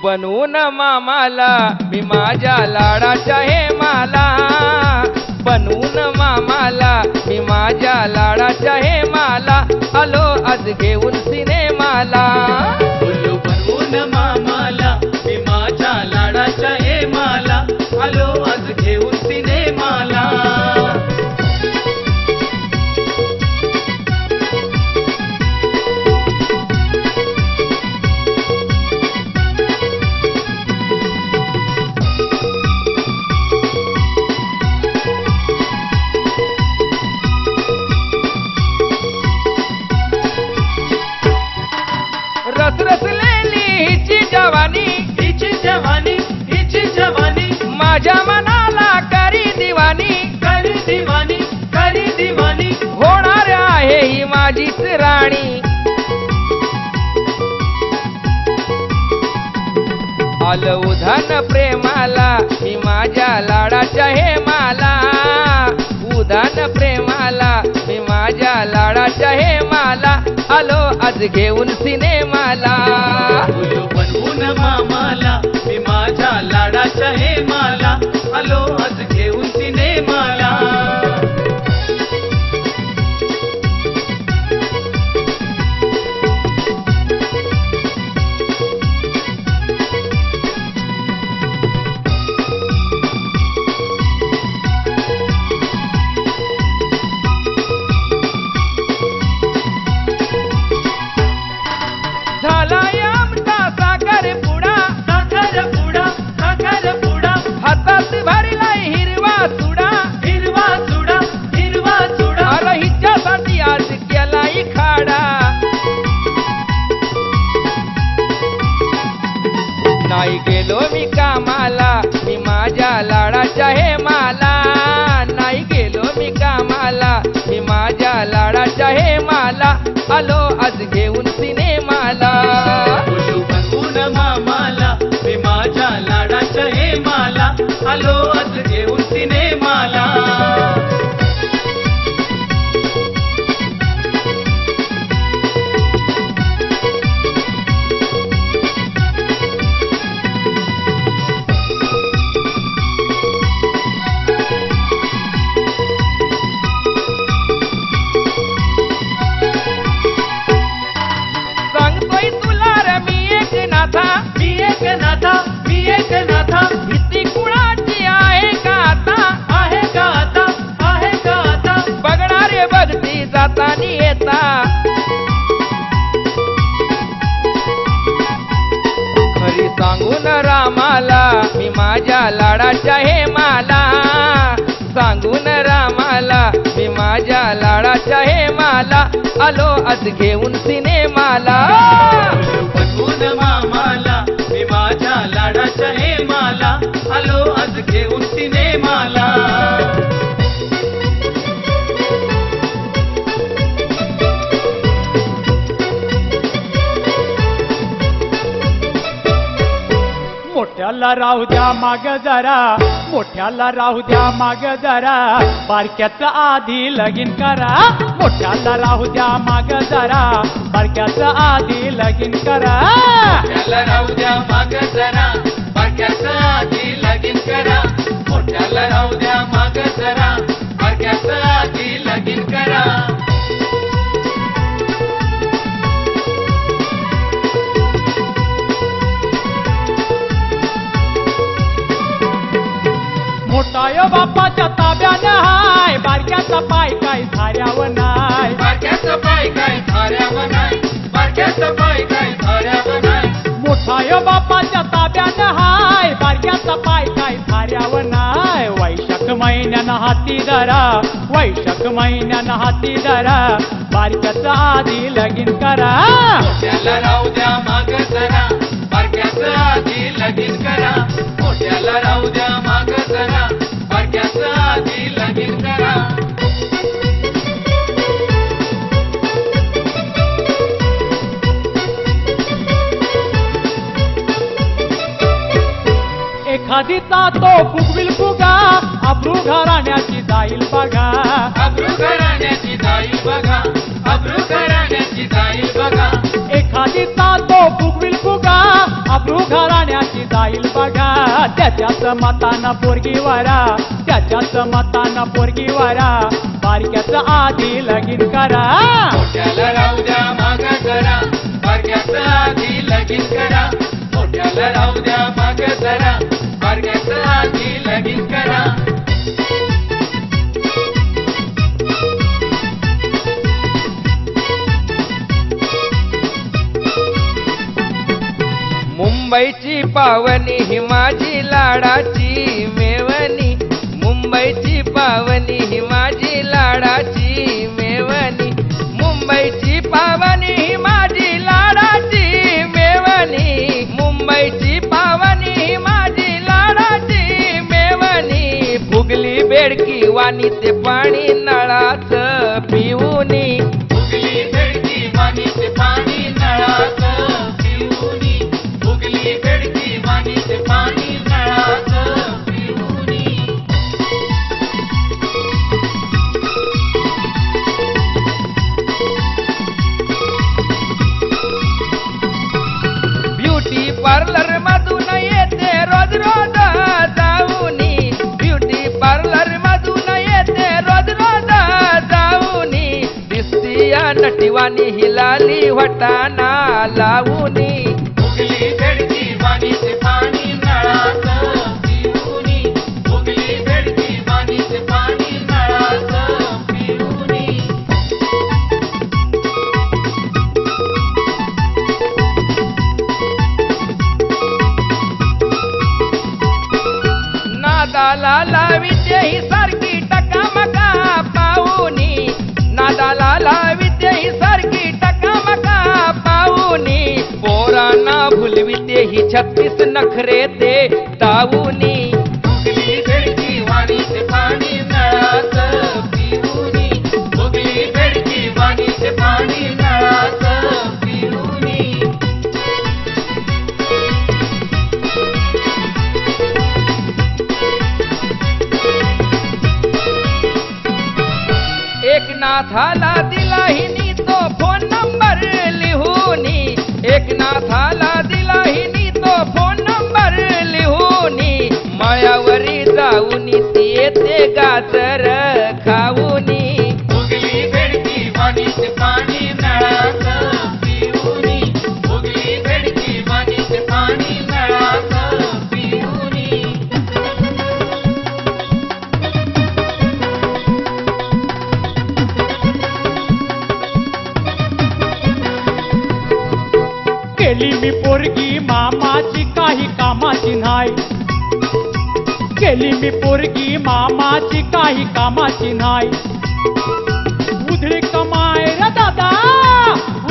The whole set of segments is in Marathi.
बनवून मामाला मी माझ्या लाडाच्या हेमाला, बनवून मामाला मी माझ्या लाडाच्या हेमाला, आलो आज घेऊन सिनेमाला. उल्लू बनवून मामाला मी माझ्या लाडाच्या हेमाला, आलो आज घेऊन सिनेमाला. रसरसलेली हिची जवानी, हिची जवानी, हिची जवानी, माझ्या मनाला करी दिवानी, करी दिवानी, करी दिवानी, होणार आहे ही माझीच राणी. आलं उधान प्रेमाला मी माझ्या लाडाच्या हेमाला, उधान प्रेमाला मी माझ्या लाडाच्या हेमाला, आलो आज घेऊन सिनेमाला. उल्लू बनवून मामाला मी माझ्या लाडाच्या हेमाला, आलो आज घेऊन सिनेमाला. झाला आमचा साखरपुडा, साखरपुडा, साखरपुडा, हातात भरलाय हिरवा सुडा, हिरवा चुडा, हिरवा चुडा, अरे हिच्यासाठी आज केलाय खाडा. नाही गेलो मी कामाला मी माझ्या लाडाच्या हेमाला, नाही गेलो मी कामाला मी माझ्या लाडाच्या हेमाला, आलो आज घेऊन सिनेमाला. उल्लू बनवून मामाला मी माझ्या लाडाच्या हेमाला, आलो आज घेऊन सिनेमाला. सांगतोय तुला रे मी एक नाथा, मी एक नाथा, मी एक नाथा, भीती कुणाची आहे का आता, आहे का आता, आहे का आता, बघणारे बघती जातानी येता. खरी सांगून रामाला मी माझ्या लाडाच्या हेमाला, सांगून रामाला मी माझ्या लाडाच्या हेमाला, आलो आज घेऊन सिनेमाला. उल्लू बनवून मामाला मी माझ्या लाडाच्या हेमाला, आलो आज घेऊन सिनेमाला. मोठ्याला राहू द्या माग जरा, मोठ्याला राहू द्या माग जरा, बारक्याचं आधी लगीन करा. मोठ्याला राहू द्या माग जरा, बारक्याचं आधी लगीन करा. मोठ्याला राहू द्या माग जरा, बारक्याचं आधी लगीन करा. मोठ्याला राहू द्या माग जरा, बारक्याचं आधी लगीन करा. मोठा यो बापाच्या ताब्यानं हाय, बारक्याचा पाय काय झाऱ्यावर नाय. बारक्याचं पाय काय थाऱ्यावर नाही, बारक्याचं पाय काय थाऱ्यावर नाही. मोठा यो बापाच्या ताब्यानं हाय, बारक्याचा पाय काय झाऱ्यावर नाय. वैशाख महिन्यानं हाती धरा, वैशाख महिन्यानं हाती धरा, बारक्याचं आधी लगीन करा. मोठ्याला राहू द्या माग जरा, बारक्याचं आधी लगीन करा. मोठ्याला राहू द्या माग जरा, बारक्याचं आधी लगीन करा. एखादीचा तो फुगविल फुगा, अब्रू घराण्याची जाईल बघा. अब्रू घराण्याची जाईल बघा, अब्रू घराण्याची जाईल बघा. एखादीचा तो फुगविल फुगा, अब्रू घराण्याची जाईल बघा त्याच्याच मतानं पोरगी वरा त्याच्याच मतानं पोरगी वरा बारक्याच आधी लगीन करा मोठ्याला राहू द्या माग जरा बारक्याचं आधी लगीन करा मोठ्याला राहू द्या माग जरा बारक्याचं आधी लगीन करा मुंबईची पावनी ही माझी लाडाची मेवणी मुंबईची पावनी ही माझी लाडाची मेवणी मुंबईची पावनी ही माझी लाडाची मेवणी मुंबईची पावनी ही माझी लाडाची मेवणी फुगली बेडकी वाणी ते पाणी नळाचं पिऊनी फुगली बेडकी वाणी ते पाणी नळाचं पिऊनी फुगली बेडकी वाणी ते पाणी नळाचं पिऊनी ब्युटी पार्लर मधून येते रोज रोज जाऊनी ब्युटी पार्लर मधून येते रोज रोज जाऊनी दिसती या नटीवानी हिलाली वटाना लावूनी फुगली बेडकी वाणी ते पाणी नळाचं पिऊनी फुगली बेडकी वाणी ते पाणी नळाचं पिऊनी नादाला लाविते ही सारखी टकामका पाहुनी नादाला लाविते ही सारखी टकामका पाहुनी पोरांना भुलविते ही 36 नखरे ते तावुनी फुगली बेडकी वाणी ते पाणी नळाचं पिऊनी फुगली बेडकी वाणी ते पाणी नळाचं पिऊनी एकनाथाला दिला हिनी तो फोन नंबर लिहूनी एकनाथाला दिला हिनी तो फोन नंबर लिहूनी मायावरी जाऊनी ती येते गाजर खाऊनी फुगली बेडकी वाणी ते पाणी नळाचं पिऊनी फुगली बेडकी वाणी ते पाणी नळाचं पिऊनी केली मी पोरगी मामाची काही कामाची नाही केली मी पोरगी मामाची काही कामाची नाही उधळी कमाय रे दादा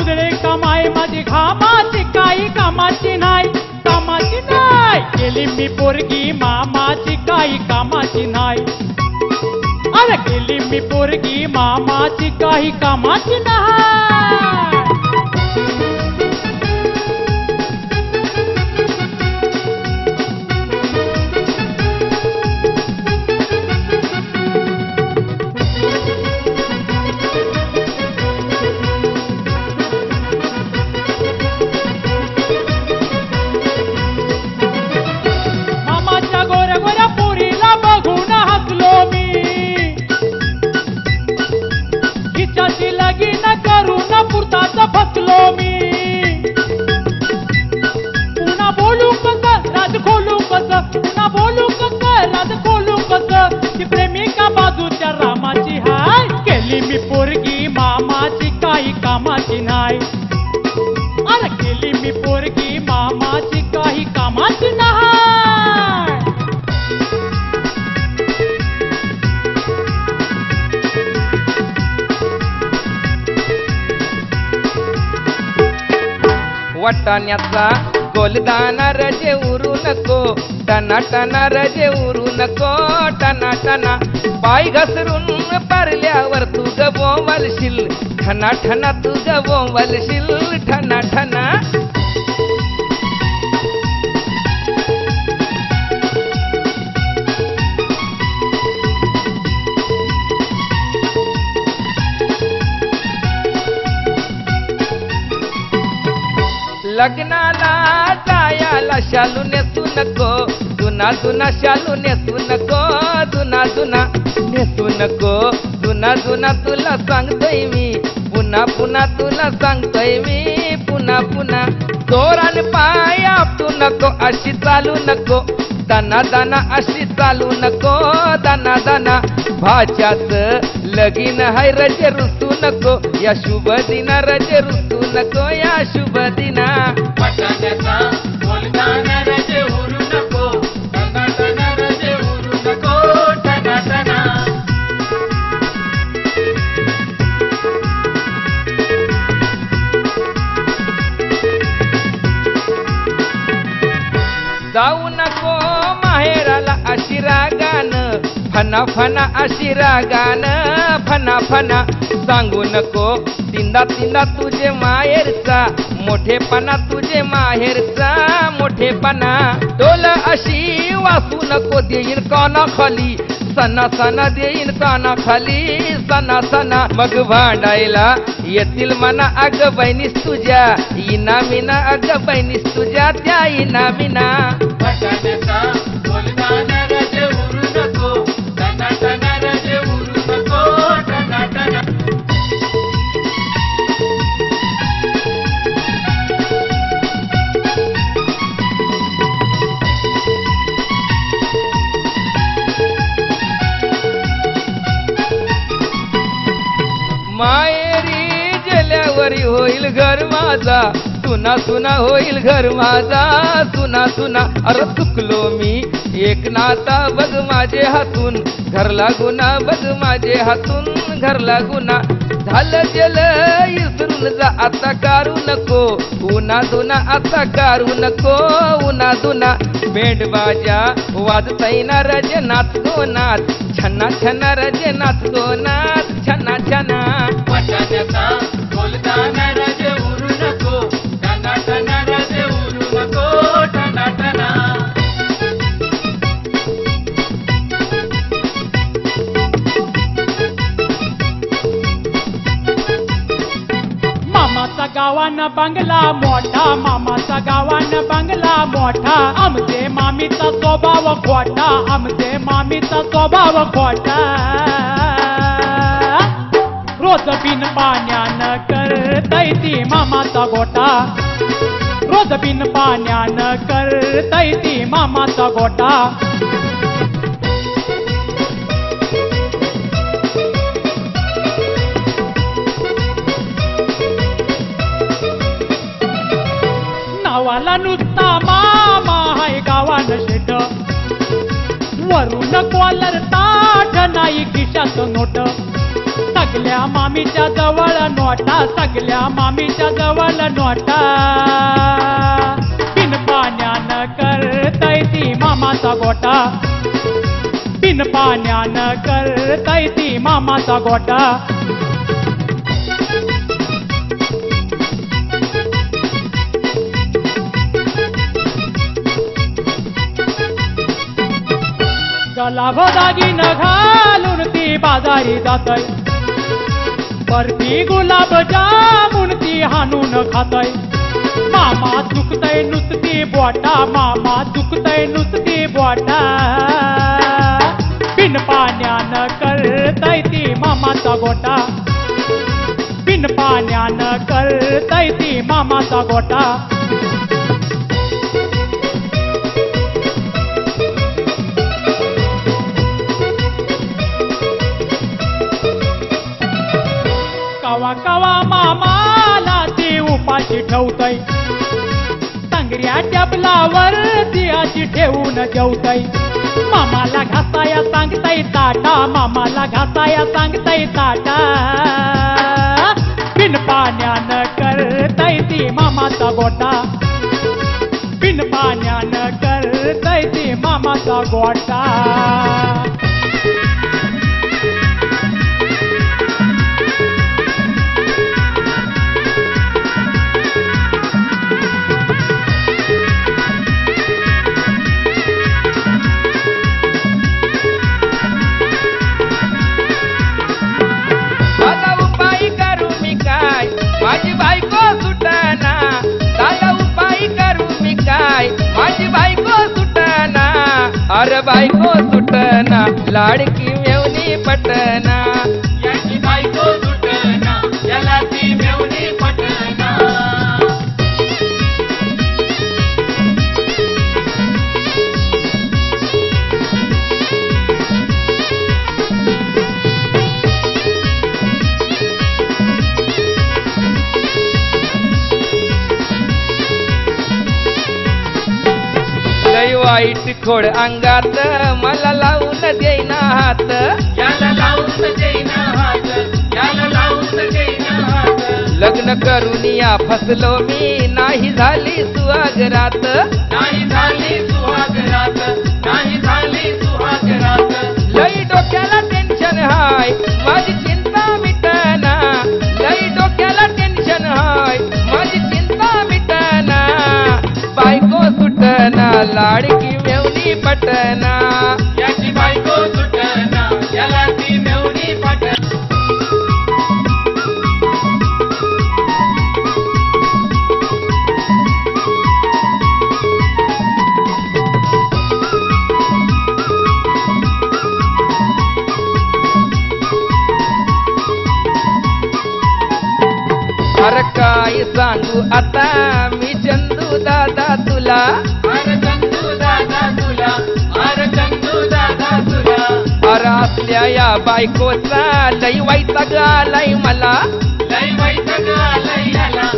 उधळी कमाय माझी घामाची काही कामाची नाही केली मी पोरगी मामाची काही कामाची नाही अरे केली मी पोरगी मामाची काही कामाची नाही मामाच्या गोऱ्या गोऱ्या पोरीला बघून हसलो मी हिच्याशी लगीन करून पुरताच फसलो मी पुन्हा बोलू कसं राज खोलू कसं पुन्हा बोलू कसं राज खोलू कसं ती प्रेमिका बाजूच्या रामाची हाय केली मी पोरगी मामाची काही कामाची नाही अरे केली मी पोरगी मामाची काही कामाची नाही वटाण्याचा गोलदाना रजे उरू नको टना टना रजे उरू नको टना टना पाय घसरून पारल्यावर तू गवलशील ठना ठना तू गवलशील ठना ठना लग्नाला जायाला शालू नेसू नको, जुना जुना शालू नेसू नको, जुना जुना नेसू नको, जुना जुना तुला सांगतोय मी, पुन्हा पुन्हा तुला सांगतोय मी, पुन्हा पुन्हा जोरान पाय आपटू नको, अशी चालू नको, दाना दाना अशी चालू नको, दाना दाना भाच्याच लगीन हाय रजे रुसू नको, या शुभ दिना रजे रुसू नको, या शुभ दिना पटाण्याचा बोलताना रजे उरू नको, टना टना रजे उरू नको, टना टना. जाऊ नको माहेराला अशी रागानं, फना फना अशी रागानं, फना फना सांगू नको, तिंदा तिंदा तुझे माहेरचा, मोठेपणा तुझे माहेरचा, मोठेपणा डोल अशी वाचू नको, देईन काना खाली, सणा सणा देईन काना खाली, सणा सणा मग भांडायला येतील मना अग बहिणीस तुझ्या, इना मिना अग बहिणीस तुझ्या, त्या इना मिना. पटाण्याचा बोलताना रजे उरू नको, टना टना रजे उरू नको, टना टना. मायरी गेल्यावरी होईल घर माझा, सुना सुना होईल घर माझा, सुना सुना अरे चुकलो मी, एक नाता बघ माझे हातून, घर लागुना बघ माझे हातून, घर लागुना झालं गेलं इसरून जा, आता कारू नको, उन्हा दुना आता कारू नको, उन्हा दुना बेंड बाजा वाजताय ना रजे नाचतो नाच, छन्ना छन्ना रजे नाचतो नाच, छन्ना छन्ना. पटाण्याचा बोलताना रजे उरू नको, टना टना रजे उरू नको, टना टना. मामाचा गावान बंगला मोठा, मामाचा गावान बंगला मोठा, आमचे मामीचा स्वभाव खोटा, आमचे मामीचा स्वभाव खोटा, रोज बिन पाण्यानं करतय ती मामाचा गोटा, रोज बिन पाण्यानं करतय ती मामाचा गोटा. नावाला नुसता मामा हाय गावान शेट, वरून कॉलर ताठ नाही खिशात नोट, सगळ्या मामीच्या जवळ नोटा, सगळ्या मामीच्या जवळ नोटा, बिन पाण्यानं करतय ती मामाचा गोटा, बिन पाण्यानं करतय ती मामाचा गोटा. गलाभ दागिन घालून ती बाजारी जातय, बर्फी गुलाब जामुन ती हाणून खातय, मामा चुकतय नुसती बोटा, मामा चुकतय नुसती बोटा, बिन पाण्यानं करतय ती मामाचा गोटा, बिन पाण्यानं करतय ती मामाचा गोटा. कवा कवा मामाला ती उपाशी ठेवतय, सांगऱ्या टेबलावर ती अशी ठेवून जेवतय, मामाला घासाया सांगतय ताटा, मामाला घासाया सांगतय ताटा, बिन पाण्यानं करतय ती मामाचा गोटा, बिन पाण्यानं करतय ती मामाचा गोटा. माझा उपाय करू मी काय, माझी बायको सुटना, दादा अरे बायको सुटना लाडकी मेवणी पटना याची बायको सुटना याला ती मेवणी पटना लय वाईट खोड अंगात मला लावून देईना हात याला लावून देईना हात याला लावून देईना हात लग्न करून या फसलो मी नाही झाली सुहागरात नाही झाली सुहागरात नाही झाली सुहागरात लई डोक्याला टेन्शन हाय माझी चिंता मिटना लई डोक्याला टेन्शन हाय माझी चिंता मिटना बायको सुटना लाडकी मेवणी पटना याची बायको सुटना याला ती मेवणी पटना अरे काय सांगू आता मी चंदू दादा तुला अरे चंदू दादा तुला अरे चंदू दादा तुला अरे असल्या या बायकोचा लई वैताग आलाय मला लय वैताग आलाय याला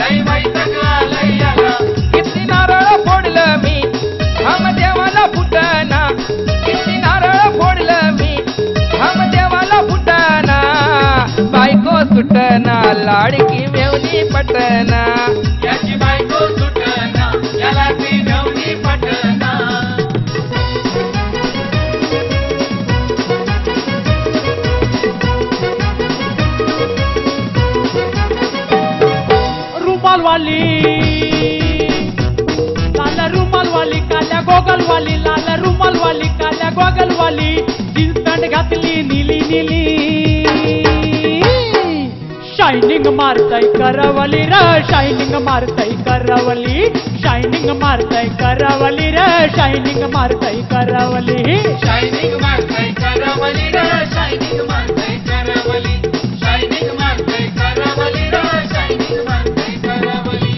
लय वैताग आलाय याला किती नारळ फोडलं मी हम देवाला फुटना किती नारळ फोडलं मी हम देवाला फुटना बायको सुटना लाडकी मेवणी पटना याची बायको सुटना याला ती मेवणी पटना रुमालवाली लाल रुमालवाली काल्या गोगलवाली लाल रुमालवाली काल्या गोगलवाली जीन्स पॅन्ट घातली नीली नीली शायनिंग मारताय करवली र शायनिंग मारताय करवली शायनिंग मारताय करवली र शायनिंग मारताय करवली शायनिंग मारताय करवली रे शायनिंग मारताय करवली शायनिंग मारताय करवली रे शायनिंग मारताय करवली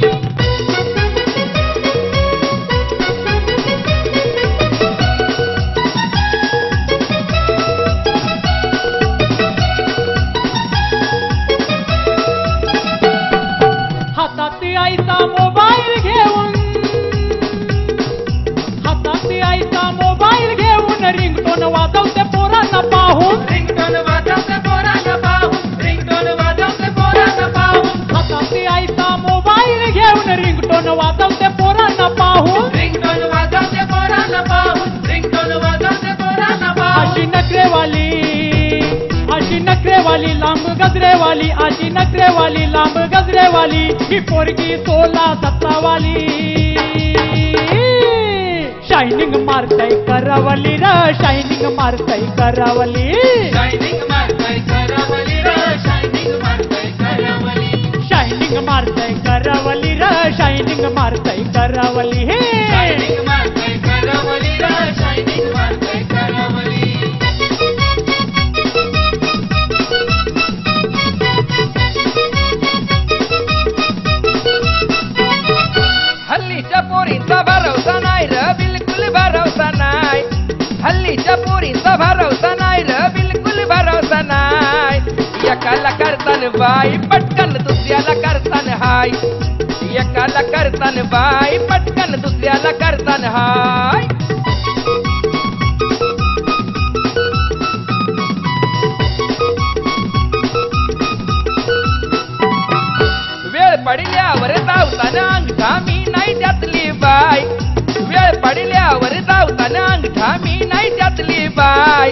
हातात आईचा मोबाईल घेऊन हातात आईचा मोबाईल घेऊन रिंगटोन वाजवते पोरांना पाहून रिंगटोन वाजवते पोरांना पाहून रिंगटोन वाजवते पोरांना पाहून हातात आईचा मोबाईल घेऊन रिंगटोन वाजवते पोरांना पाहून रिंगटोन वाजवते पोरांना पाहून रिंगटोन वाजवते पोरांना पाहून अशी नखरेवाली लांब गजरेवाली अशी नखरेवाली लांब गजरेवाली ही पोरगी 16-17 वाली शायनिंग मारताय करवली र शायनिंग मारताय करवली शायनिंग मारताय करवली रे शायनिंग मारताय करवली शायनिंग मारताय करवली र शायनिंग मारताय करवली हे शायनिंग मारताय करवली रे शायनिंग मारताय करवली हल्लीच्या पोरींचा भरवसा नाही र बिलकुल भरवसा नाही हल्लीच्या पोरींचा भरवसा नाही र बिलकुल भरवसा नाही एकाला करतान बाई पटकन दुसऱ्याला करतान हाय एकाला करतान बाई पटकन दुसऱ्याला करतान हाय वेळ पडल्यावर धावताना अंगठा मी नाही त्यातली बाय वेळ पडल्यावर धावताना अंगठा मी नाही त्यातली बाय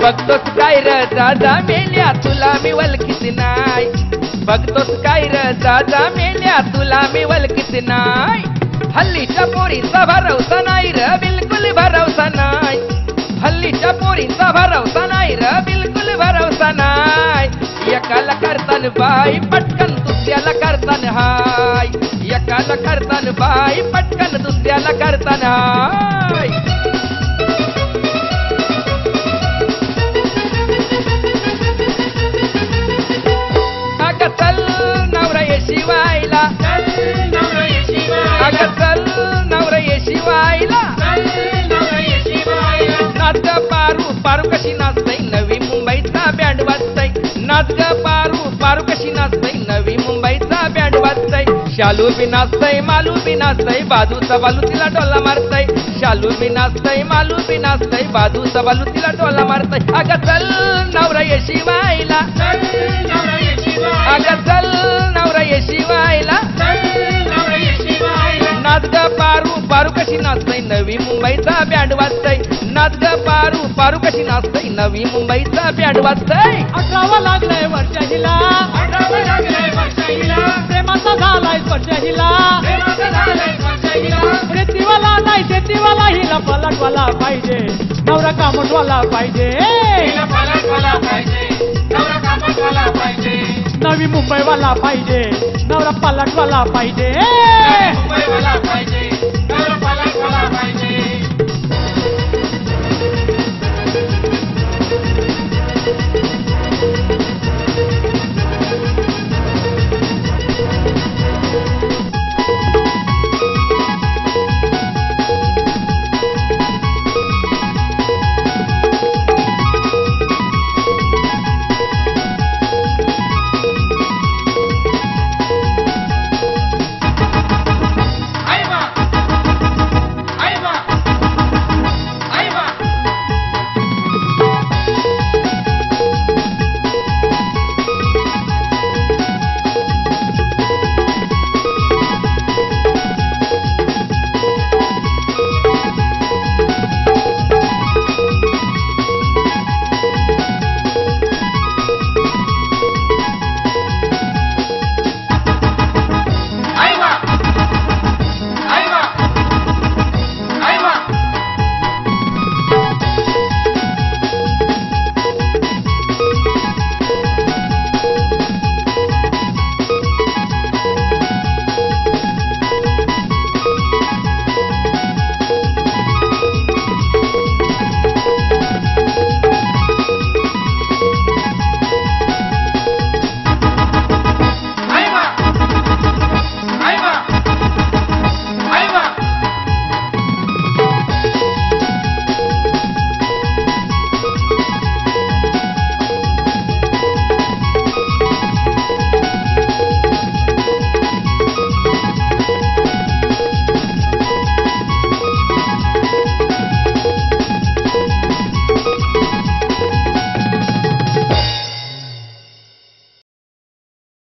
बघतोस काय र दादा मेल्या तुला मी वलखीत नाही बघतोस काय र दादा मेल्या तुला मी वलखीत नाही हल्लीच्या पोरींचा भरवसा नाही र बिलकुल भरवसा नाही हल्लीच्या पोरींचा भरवसा नाही र बिलकुल भरवसा नाही एकाला करतान बाई पटकन दुसऱ्याला करतान हाय एकाला करतान बाई पटकन दुसऱ्याला करतान हाय नाच ग पारू पारू कशी नाचतय नवी मुंबईचा बँड वाजतय शालू बी नाचतय मालू बी नाचतय बाजूचा बालू तिला डोला मारतय शालू बी नाचतय मालू बी नाचतय बाजूचा बालू तिला डोला मारतय अगं चल नवरा ये शिवायला अगं चल नवरा ये शिवायला नाच ग पारू पारू कशी नाचतय नवी मुंबईचा बँड वाजतय नाच ग पारू पारू कशी नाचतय नवी मुंबईचा बँड वाजतय 18 लागलंय वर्ष हिला प्रेमाचा झालाय स्पर्श हिला प्रीतीवाला नाही शेतीवाला हिला पलटवाला पाहिजे नवरा कामटवाला पाहिजे नवी मुंबईवाला पाहिजे नवरा पलटवाला पाहिजे